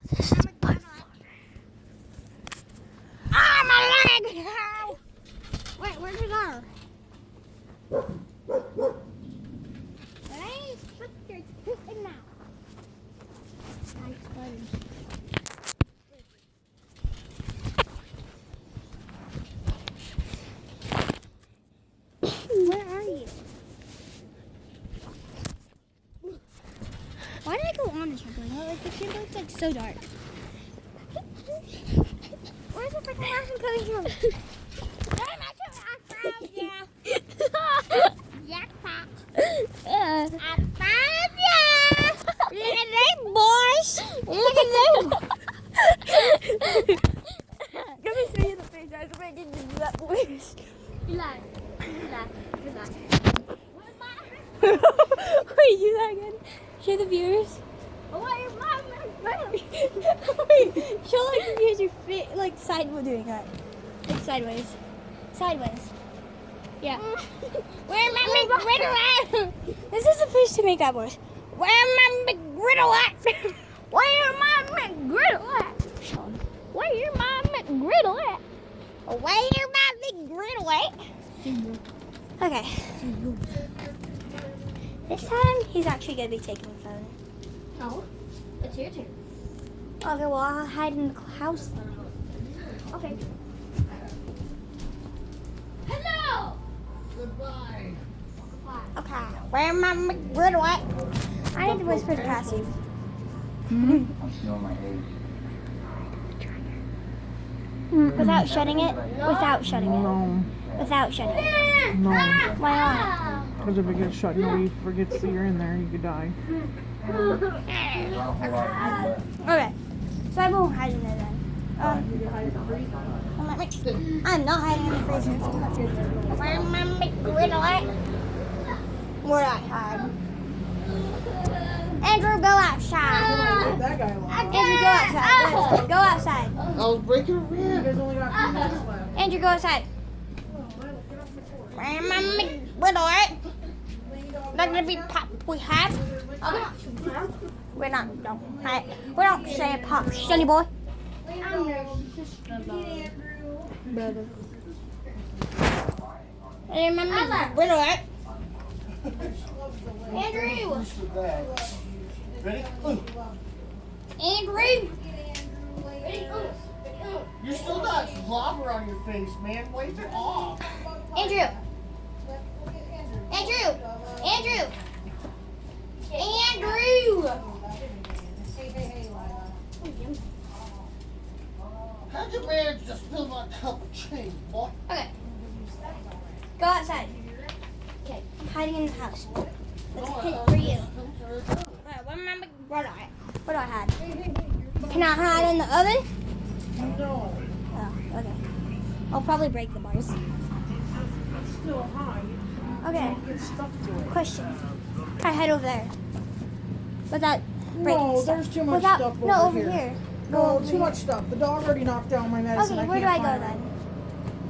This is by far. Ah, my leg! Ow! Wait, where'd it go? Hey, put your tooth in now. Nice buddy. Where are you? Why did I go on the trampoline? Like the trampoline's like so dark. Where's the freaking person coming from? I'm actually I found you. Jackpot. I found you. Look at them boys. Look at them. Let me see you in the face. I was making you do that voice. You lie. Wait, do that again. Show the viewers. Wait, show like the viewers your feet, like sideways doing that. Like sideways. Yeah. Where my McGriddle at? This is the fish to make that voice. Where my McGriddle at? Where my McGriddle at? Where my McGriddle at? Where my McGriddle at? Okay. This time, he's actually going to be taking the phone. No, it's your turn. Okay, well, I'll hide in the house then. Okay. Hello! Goodbye. Okay. Where my McGriddle at? I need to whisper to Cassie. I'm showing my age. Without shutting it? Without shutting it. No, Without shutting it. no. Why not? Because if it gets shut, nobody forgets that you're in there, you could die. Okay. So I won't hide in there then. I'm not hiding in the freezer. Where my McGriddle at? Where I hide? Andrew, go outside. That guy lost. Andrew, go outside. Go outside. I was breaking a You rib. guys only got 2 minutes left. Andrew, go outside. Where my McGriddle at? Not gonna be pop. We have. We're not. No. We don't say pop, silly boy. Brother. Where my McGriddle at? Andrew. Ready? Andrew. You still got slobber on your face, man. Wipe it off. Andrew. Andrew. How'd you manage to spill my cup of change, boy? Okay. Go outside. Okay. I'm hiding in the house. That's a hint for you. Alright, where my McGriddle at? What do I hide? Can I hide in the oven? No. Oh, okay. I'll probably break the bars. It's still high. Okay. Get stuck to it. Question. Can I head over there? Without breaking No, stuff. there's too much Without, stuff no, over here. Go No, over too here. much stuff. The dog already knocked down my medicine. Okay, where do I go then?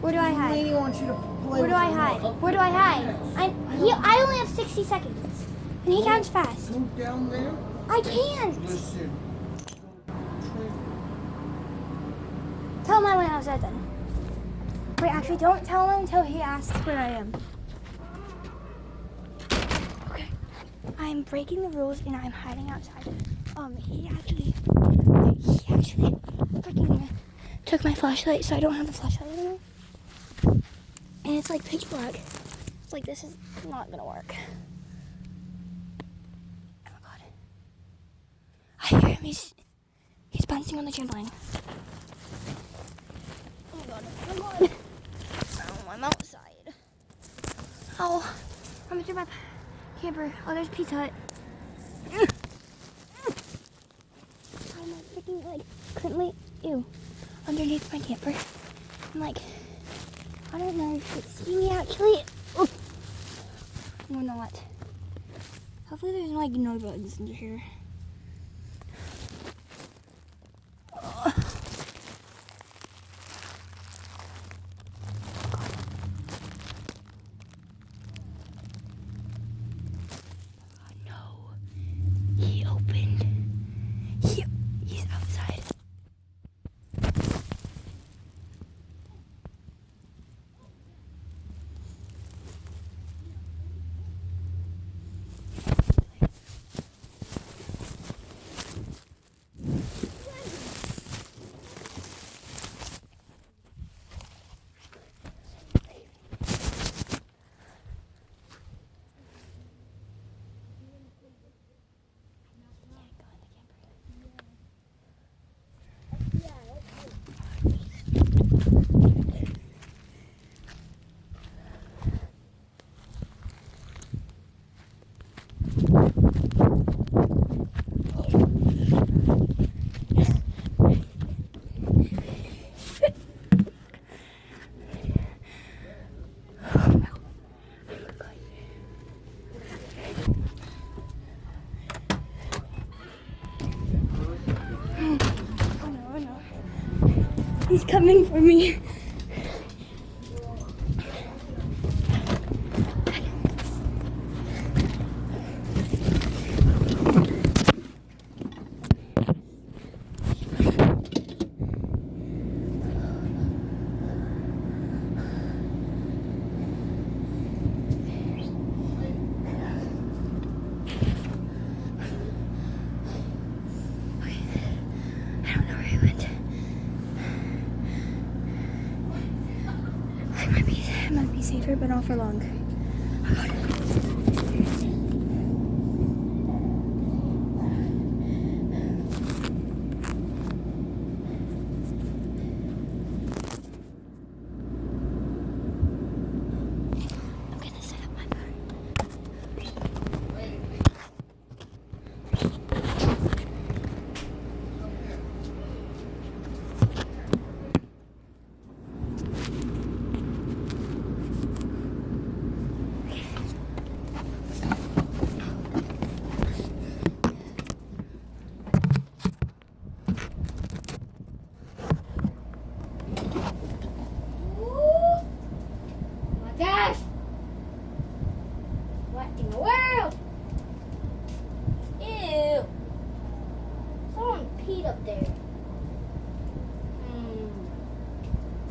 Where do I hide? Lady wants you to play Where with do I the hide? remote. Where do I hide? I only have 60 seconds. And he counts fast. Move down there. I can't. Listen. Tell him I went outside then. Wait, actually, don't tell him until he asks where I am. Okay. I'm breaking the rules and I'm hiding outside. He actually freaking took my flashlight, so I don't have the flashlight anymore. And it's like pitch black. It's like this is not gonna work. Oh my god. I hear him. He's bouncing on the trampoline. Oh my god. Oh my god. Oh, I'm outside. Oh, I'm through my camper. Oh, there's Pizza Hut. I'm like freaking like currently underneath my camper. I'm like, I don't know if you can see me actually. Oh. Or not. Hopefully there's like no bugs under here. Oh. No. He opened. He's outside. He's coming for me. I don't know where he went. It might be safer, but not for long. Oh God. I'm gonna set up my phone. Oh my gosh! What in the world? Ew! Someone peed up there.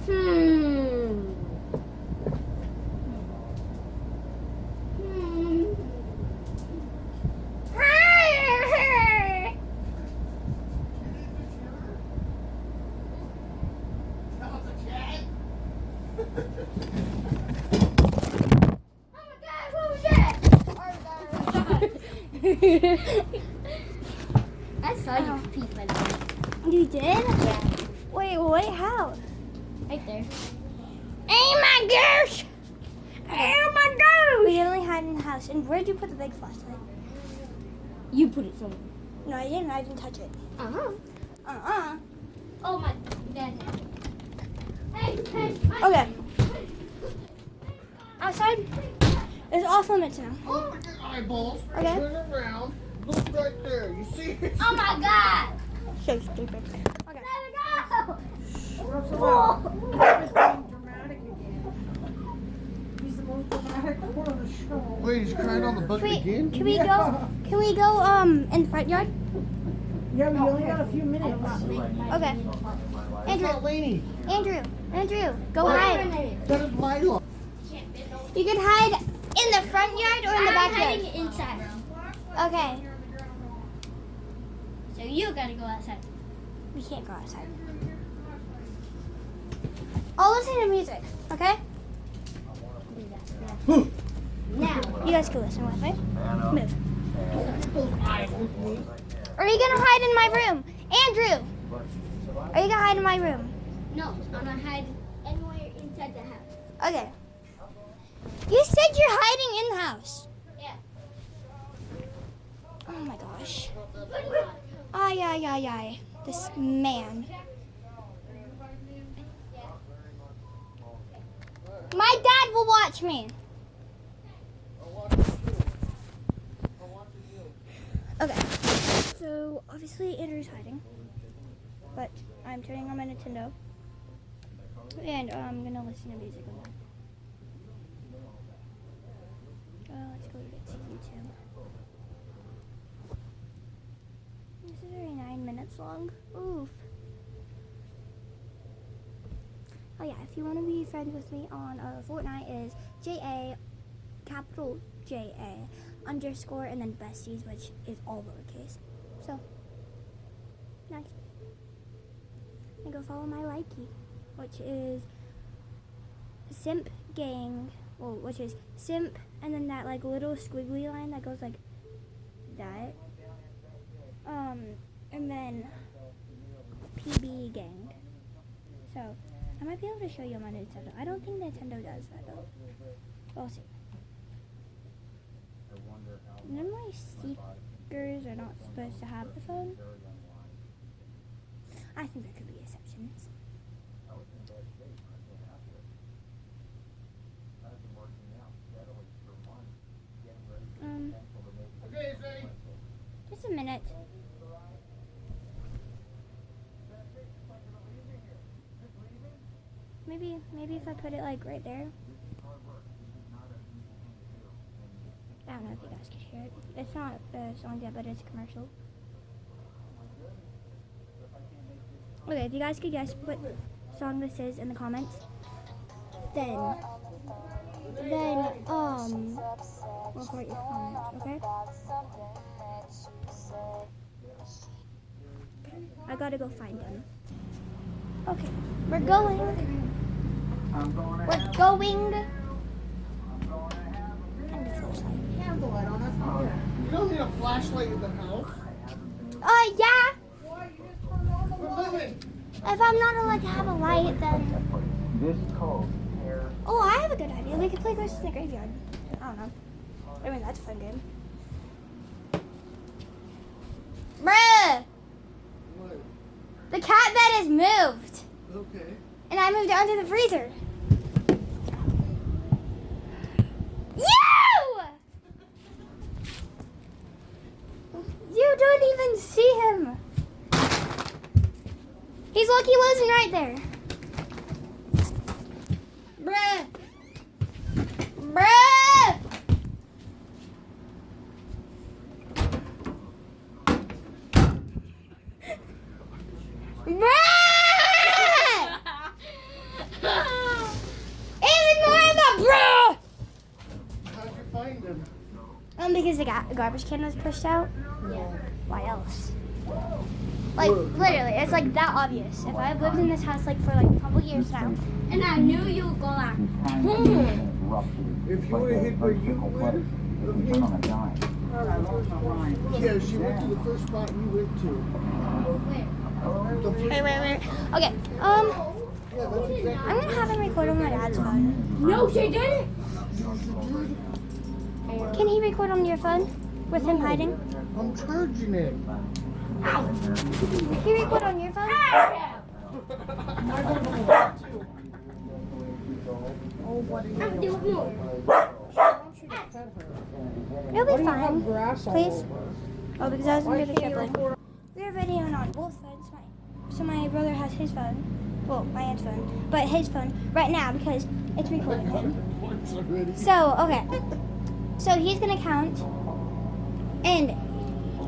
Hmm. That was a cat? Oh my god, what was that? I saw you pee by the way. You did? Yeah, Wait, how? right there. Oh my gosh! Oh my gosh! We only hide in the house. And where'd you put the big flashlight? You put it somewhere. No, I didn't. I didn't touch it. Uh-huh. Oh my god. Hey. Okay. Outside is off limits now. Oh, look at eyeballs. Okay. Turn around. Look right there. You see it? Oh my god. So stupid. Okay. Let it go. What's Whoa. about? He's being dramatic again. He's the most dramatic one of the show. Wait, he's crying on the bucket again? Can we go? Can we go in the front yard? Yeah, we only got a few minutes. Okay. It's Andrew, not Lainey. Andrew, go hide. That is Milo. You can hide in the front yard or in the I'm backyard. hiding inside. Okay. So you gotta go outside. We can't go outside. I'll listen to music. Okay? Now. You guys can listen with me. Move. Are you gonna hide in my room, Andrew? Are you gonna hide in my room? No, I'm not hiding anywhere inside the house. Okay. You said you're hiding in the house. Yeah. Oh my gosh. Ay. This man. My dad will watch me. Okay. So obviously Andrew's hiding. But I'm turning on my Nintendo. And I'm gonna listen to music on that. Let's go to YouTube. This is already 9 minutes long. Oof. Oh yeah, if you want to be friends with me on Fortnite is JA, capital JA, _ and then besties, which is all lowercase. So, nice. And go follow my likey, which is Simp Gang, well, which is Simp, and then that like little squiggly line that goes like that. And then PB Gang. So, I might be able to show you on my Nintendo. I don't think Nintendo does that though. We'll see. None of my speakers are not supposed to have the phone. I think there could be exceptions. Okay, it's ready. Just a minute. Maybe if I put it like right there. I don't know if you guys can hear it. It's not a song yet, but it's a commercial. Okay, if you guys could guess what song this is in the comments, then record your comment, okay? I gotta go find them. Okay, we're going. We're going. And the flashlight. Candle light on us. Here. You don't need a flashlight in the house. Yeah. Why, you just turned on the We're light. moving. If I'm not allowed to have a light, then. This code here. Oh, I have a good idea. We could play Ghosts in the Graveyard. I don't know. I mean, that's a fun game. Bruh! What? The cat bed is moved. Okay. And I moved it onto the freezer. You! You don't even see him. He's Lucky Losing right there. Bruh. Bruh. Even more of a bruh. How'd you find him? Because the garbage can was pushed out. Yeah. Why else? Like, literally, it's like that obvious. If I've lived in this house like for like a couple years now, And I knew you would go like, If you would have hit where you would, yeah, she went to the first spot you went to. The first wait. Okay, Yeah, that's exactly. I'm gonna have him record on my dad's phone. no, she didn't. Can he record on your phone with him hiding? I'm charging it. Can he record on your phone? Oh, buddy. I'm doing more. You'll be fine. Grass all Please. over. Oh, because I was Why gonna do the can't you tripling. record? We're videoing on both phones. So my brother has his phone. Well, my aunt's phone. But his phone right now because it's recording him. Voice already. So, okay. So he's gonna count. And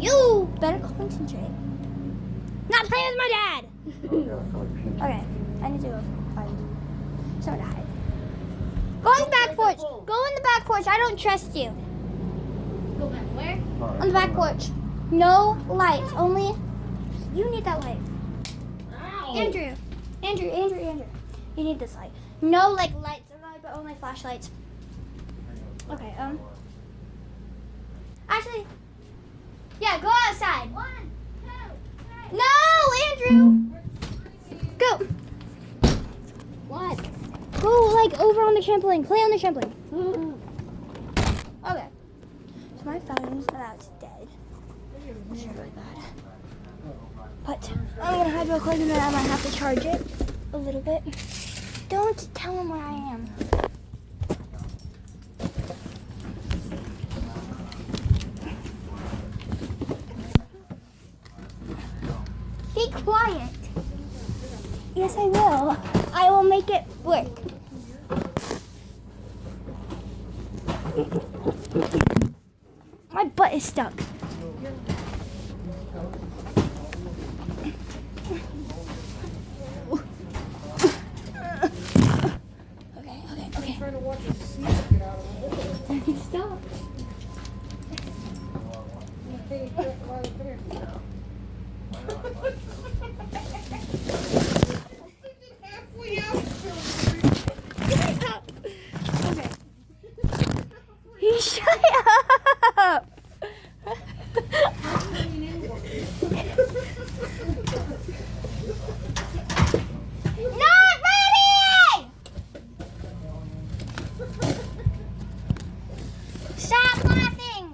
you better concentrate. Not playing with my dad! Okay, I need to go find someone to hide. Go in the back porch. Go in the back porch. I don't trust you. Go back where? On the back porch. No lights. Only you need that light. Andrew. You need this light. No like lights, but only flashlights. Okay, actually, yeah, go outside. 1, 2, 3. No, Andrew. Go. What? Go like over on the trampoline. Play on the trampoline. Okay. So my phone's about dead. This is really bad. But I'm gonna hide real quick and then I might have to charge it a little bit. Don't tell him where I am. Be quiet. Yes, I will. I will make it work. My butt is stuck. Okay. Trying to watch a seal get out of the hole. Stop. Hey, Riley, come here. Halfway out. Okay. You shut up. Not ready. Stop laughing.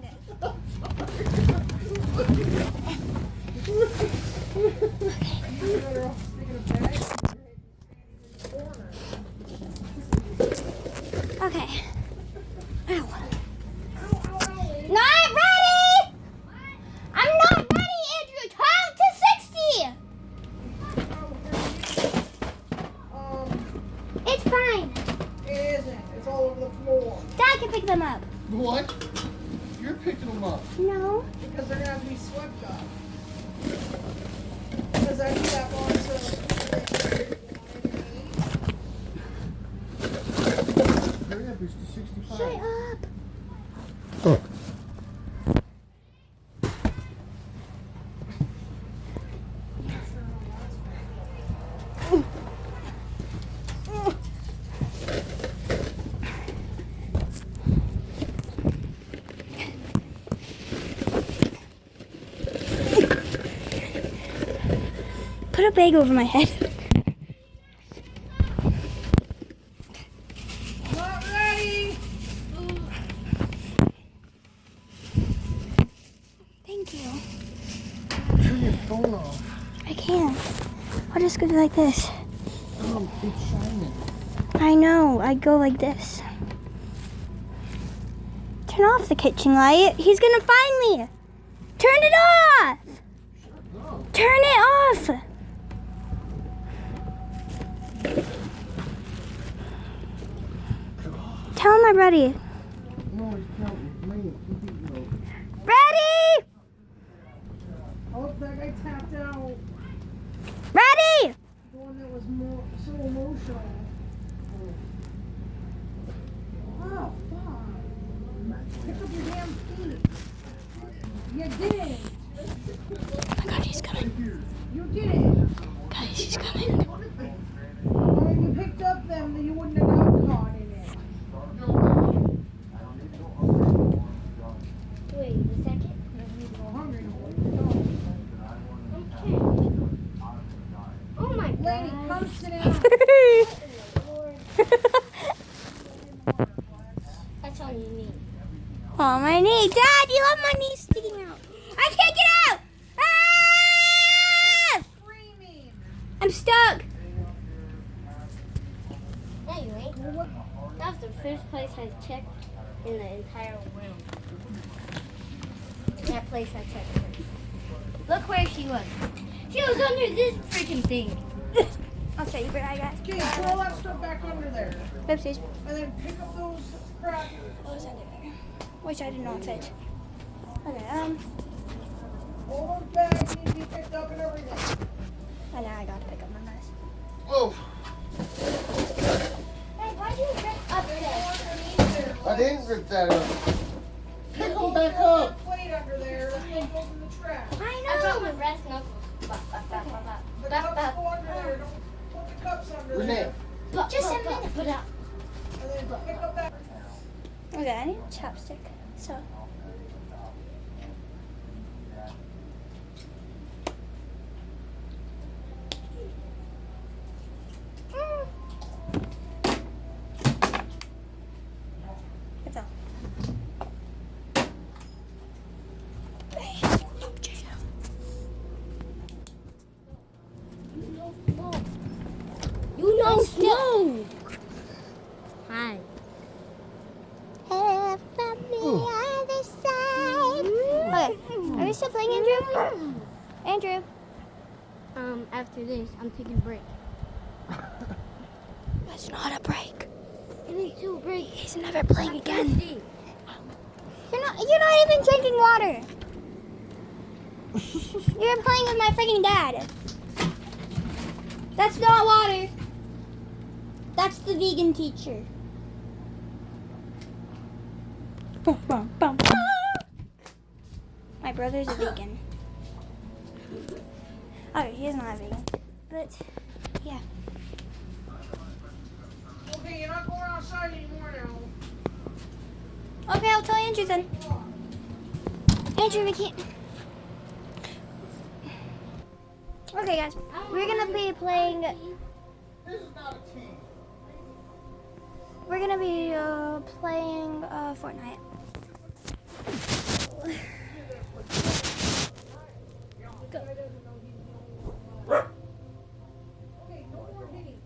Better off sticking a bag in the corner. Okay. Ow. Not ready. I'm not ready, Andrew. Count to 60. them up. What? You're picking them up. No. Because they're gonna have to be swept up. Because I do that one, so. Hurry up, it's to 65. Shut up. Put a bag over my head. Not ready! Thank you. Turn your phone off. I can't. I'll just go like this. It's shining. I know. I go like this. Turn off the kitchen light. He's gonna find me. Turn it off. No. Turn it off. Tell him I'm ready. No, he's counting. Man, Ready? Oh, that guy tapped out. Ready? The one that was more so emotional. Oh, fuck. Pick up your damn feet. You did it. Oh my God, he's coming. You did it. Guys, he's coming. Well, if you picked up them, then you wouldn't have got caught in it. Wait, the second? You go hungry. Okay. Oh my Lady, god. come sit down. That's all you need. Oh, my knee. Dad, you have my knee sticking out. I can't get out. Ah! Screaming. I'm stuck. Anyway, that was the first place I checked in the entire room. That place I checked first. Look where she was. She was under this freaking thing. I'll show you where I got. Okay, throw that stuff back under there. Oopsies. And then pick up those crap. What was under there? Which I did not fit. Okay, All those bags need to be picked up and everything. and now I gotta pick up my mess. Oh, Hey, why do you get up there? I didn't rip that up. Pick them Hold back that up. plate under there. That stuff goes in the trash. I dropped my brass knuckles. Bop, bop, bop, bop, bop. The Bop, cups bop. go under there. Don't put the cups under Renee. there. Bop, Just bop, a bop. minute. Put up. And then pick up that. Okay, I need a chopstick. So. That's all. You know smoke. Hi. Okay, are we still playing, Andrew? Andrew. After this, I'm taking a break. That's not a break. It is too break. He's never playing again. Thirsty. You're not even drinking water. You're playing with my freaking dad. That's not water. That's the vegan teacher. My brother's a vegan. Okay, he is not a vegan. But, yeah. Okay, you're not going outside anymore now. Okay, I'll tell Andrew then. Andrew, we can't. Okay, guys, we're gonna be playing. This is not a team. We're gonna be playing Fortnite. Okay, no more hitting.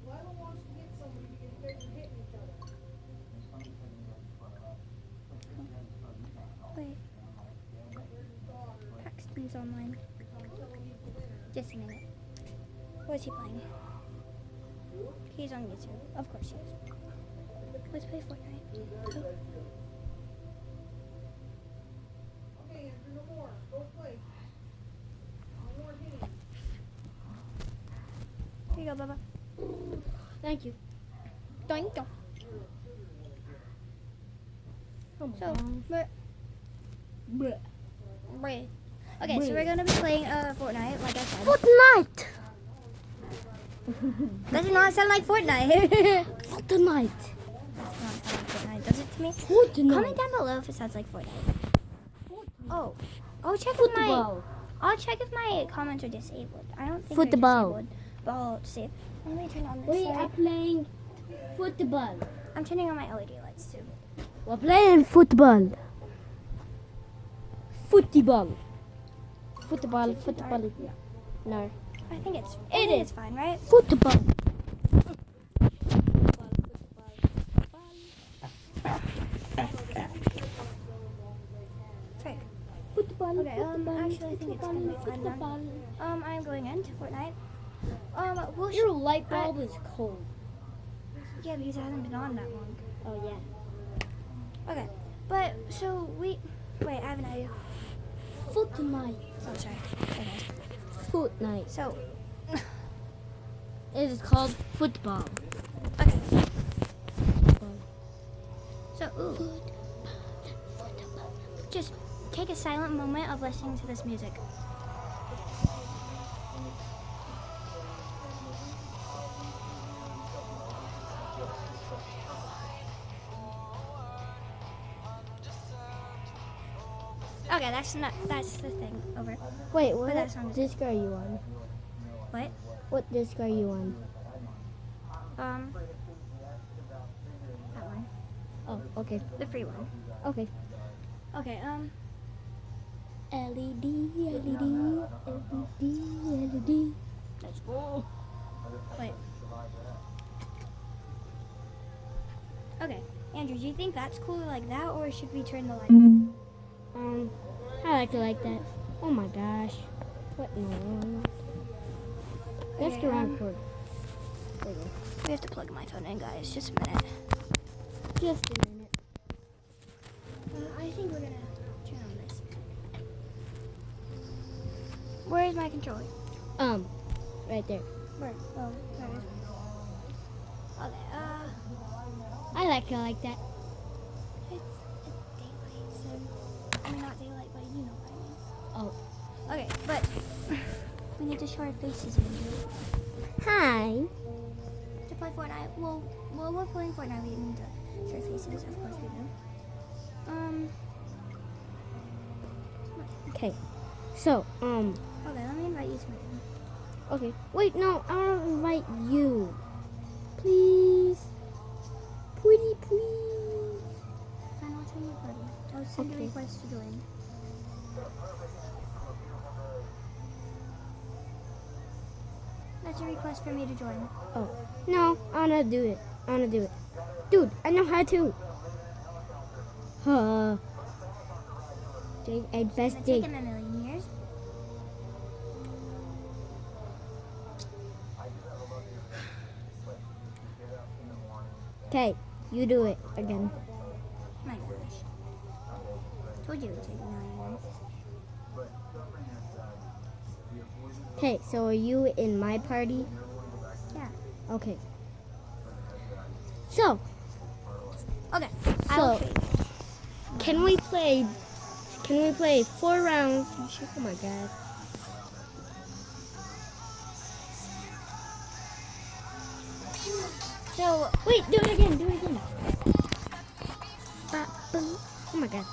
Lila wants to hit somebody because you guys are hitting each other. Wait. Paxton's online. Just a minute. What is he playing? He's on YouTube. Of course he is. Let's play Fortnite. Go. Okay, Andrew, no more. Go play. No more hitting. Here you go, Bubba. Thank you. Doink, doink. So, but, Bruh. Okay, so we're gonna be playing Fortnite, like I said. Fortnite. Does it not sound like Fortnite? Fortnite. Does not sound like Fortnite, does it to me? Fortnite. Comment down below if it sounds like Fortnite. Oh, I'll check if my Football. I'll check if my comments are disabled. I don't think Football. they're disabled, but I'll see. Let me turn on this We are light. playing football. I'm turning on my LED lights too. We're playing football. Football. Football. No. I think it's It is. it's fine, right? Football. Frick. Football. Okay, actually I think it's gonna be fine now. I'm going into Fortnite. We'll Your light bulb is cold. yeah, because it hasn't been on that long. Oh yeah. Okay, but so wait, I have an idea. Fortnite. Oh, sorry. Okay. Fortnite. So, It is called football. okay. So, ooh. Just take a silent moment of listening to this music. Okay, that's the thing. Over. Wait, But what that song is- disc are you on? What? What disc are you on? That one. Oh, okay. The free one. Okay. Okay, LED, LED, LED. let's go. Wait. Okay, Andrew, do you think that's cool like that, or should we turn the light on? I like it like that. Oh my gosh. What? No. Let's Okay, get around cord. we have to plug my phone in, guys. Just a minute. Just a minute. I think we're gonna turn on this. Where is my controller? Right there. Where? Oh, there it is. Okay, I like it like that. it's daylight, so I mean not daylight, but you know what I mean. Oh. Okay, but we need to show our faces in here. Hi. To play Fortnite, well, we're playing Fortnite. We need to show our faces, of course we do. Okay. So, Okay, let me invite you to my room. okay. Wait, no, I want to invite you. Please. Pretty please. Fine, I'll tell you a party. I'll send Okay. a request to join. That's a request for me to join. Oh. No, I want to do it. I want to do it. Dude, I know how to. Jake, It's best gonna Jake. take him a million years. Okay, you do it again. My gosh. Told you it would take a million years. Okay, so are you in my party? Yeah. Okay. So, Okay. So- I'll trade. can we play 4 rounds? Oh my god. So, Wait, do it again, do it again. Boom. Oh my god.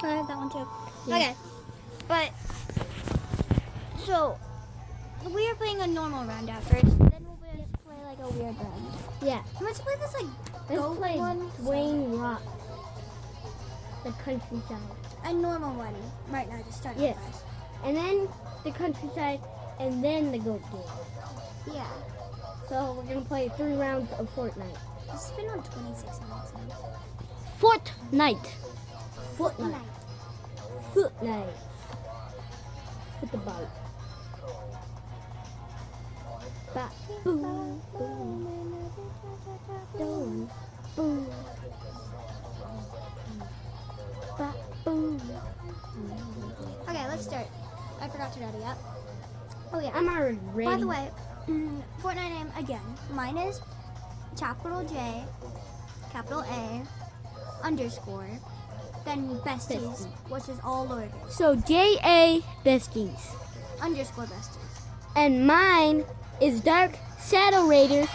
I have that one too. Yeah. Okay. But, so, we are playing a normal round at first. Then we'll just play like a weird round. Yeah. Let's play this like Let's goat play one? Dwayne Rock. The countryside. A normal one right now, just starting Yes. price. And then the countryside, and then the goat game. Yeah. So we're gonna play 3 rounds of Fortnite. This has been on 26 minutes now. Fortnite. Fortnite. Fortnite. Football. Ba boom boom. Boom boom. Ba boom. Okay, let's start. I forgot to ready up. Oh yeah. I'm already ready. By the way, Fortnite name again. Mine is capital J, capital A, underscore, then besties, which is all lowercase. So JA Besties. Underscore besties. And mine is Dark Shadow Raider.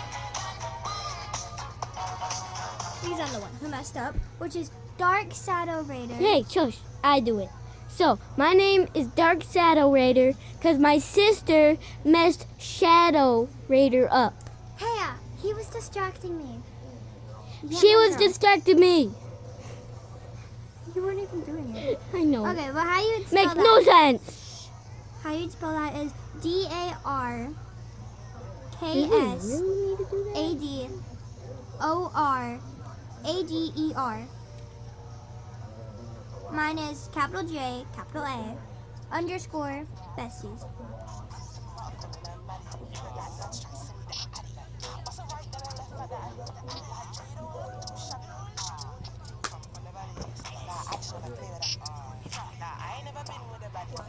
He's on the one who messed up, which is Dark Shadow Raider. Hey, shush, I do it. So, my name is Dark Shadow Raider because my sister messed Shadow Raider up. Hey, he was distracting me. Yeah, She no, was no. distracting me. You weren't even doing it. I know. Okay, well, how you spell Makes that? no sense. How you spell that is DARKSADORAIDER. Mine is capital J, capital A, underscore besties.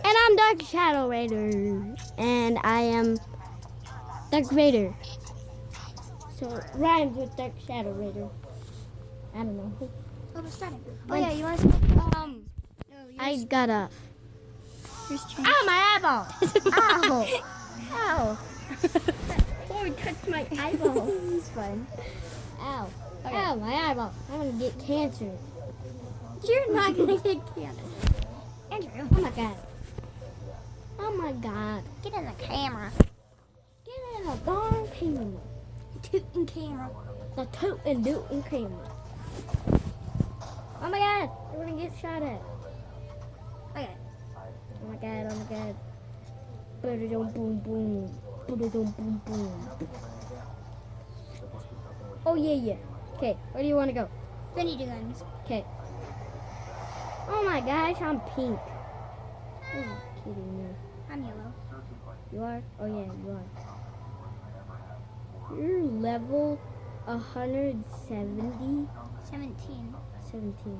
And I'm Dark Shadow Raider. And I am Dark Raider. So, it rhymes with Dark Shadow Raider. I don't know. Oh, we're starting. Oh, When- yeah, you want to... Um, No, I got off. yours changed. Ow, my eyeball. Ow. Ow. Sorry, touched my eyeball. It's fun. Ow. Okay. Ow, my eyeball. I'm going to get cancer. You're not going to get cancer. Andrew, Oh, my God. Oh, my God. get in the camera. Get in a darn camera. Tootin' camera. The toot and doot and camera. Oh, my God. We're going to get shot at. Okay. Oh, my God. Oh, my God. Boom, boom, boom. Boom, boom, boom. Oh, yeah, yeah. Okay, where do you want to go? Benny do guns. Okay. Oh my gosh, I'm pink. Are you kidding me? I'm yellow. You are? Oh yeah, you are. You're level 170? 17. 17.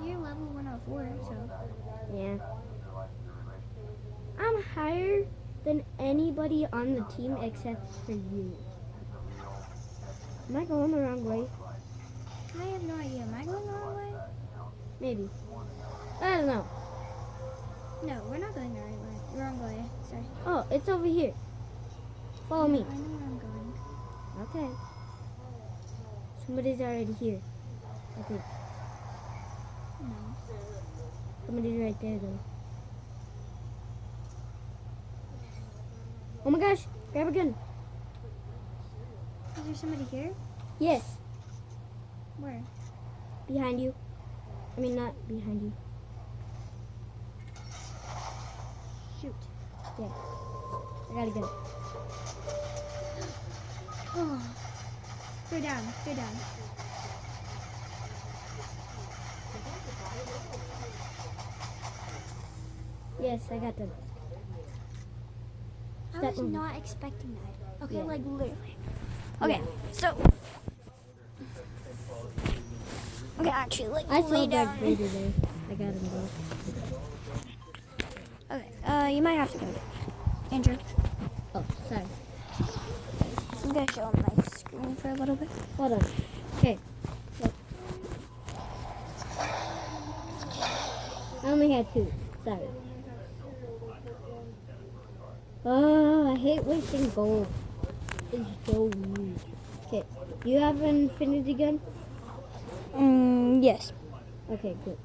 You're level 104, so... Yeah. I'm higher than anybody on the team except for you. Am I going the wrong way? I have no idea. Am I going the wrong way? Maybe. I don't know. No, we're not going the right way. The wrong way. Sorry. Oh, it's over here. Follow me. I know where I'm going. Okay. Somebody's already here. I think. No. Somebody's right there though. Oh my gosh! Grab a gun. Is there somebody here? Yes. Where? Behind you. I mean, not behind you. Shoot. Yeah. I got a gun. Oh. Go down. Go down. Yes, I got them. I Step was over. not expecting that. Okay, Yeah. like literally. Okay, so... Okay, actually, like, I lay saw down. Darth Vader there. I got him though. Okay, you might have to go. Andrew, Oh, sorry. I'm gonna show him my screen for a little bit. Hold on. Okay. Look. I only had 2. Sorry. Oh, I hate wasting gold. It's so weird. Okay. Do you have an infinity gun? Yes. Okay, good.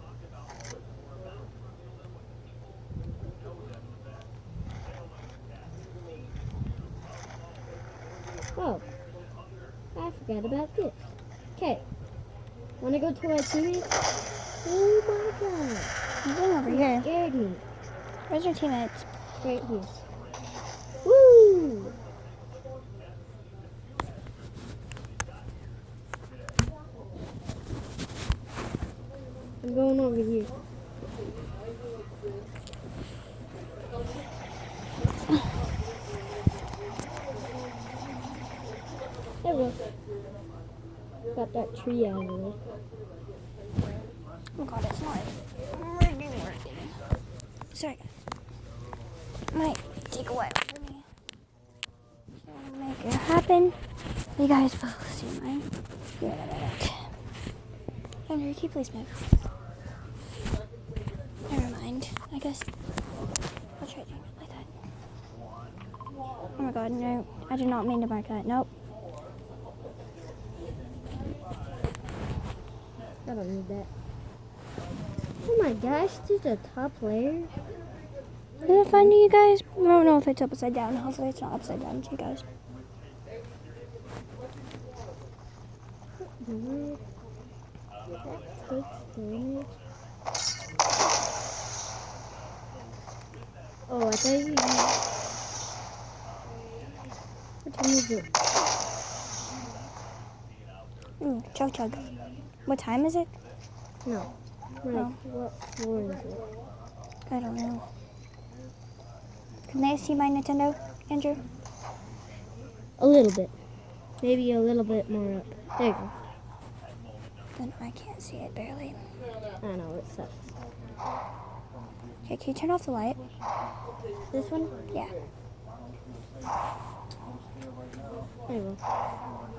Oh, I forgot about this. Okay. Wanna go to our teammates? Oh my god. I'm going over here. Scared me. Where's your teammates? Right here. Woo! I'm going over here. There we go. Got that tree out of the way. Oh god, it's not working. Sorry. Might take a while for me. Trying to make it happen. You guys will see mine. Here in a minute. Henry, can you please move? Never mind. I guess I'll try doing it like that. Oh my god, no. I did not mean to mark that. Nope. I don't need that. Oh my gosh, there's a top layer. Is it fun to you guys? I don't know if it's upside down. Hopefully it's not upside down to you guys. That takes damage. Oh, I thought you. What time is it? Chug chug. What time is it? No. Like, Oh. what floor is it? I don't know. Can they see my Nintendo, Andrew? A little bit. Maybe a little bit more up. There you go. Then I can't see it barely. I know, it sucks. Okay, can you turn off the light? This one? Yeah. There you go.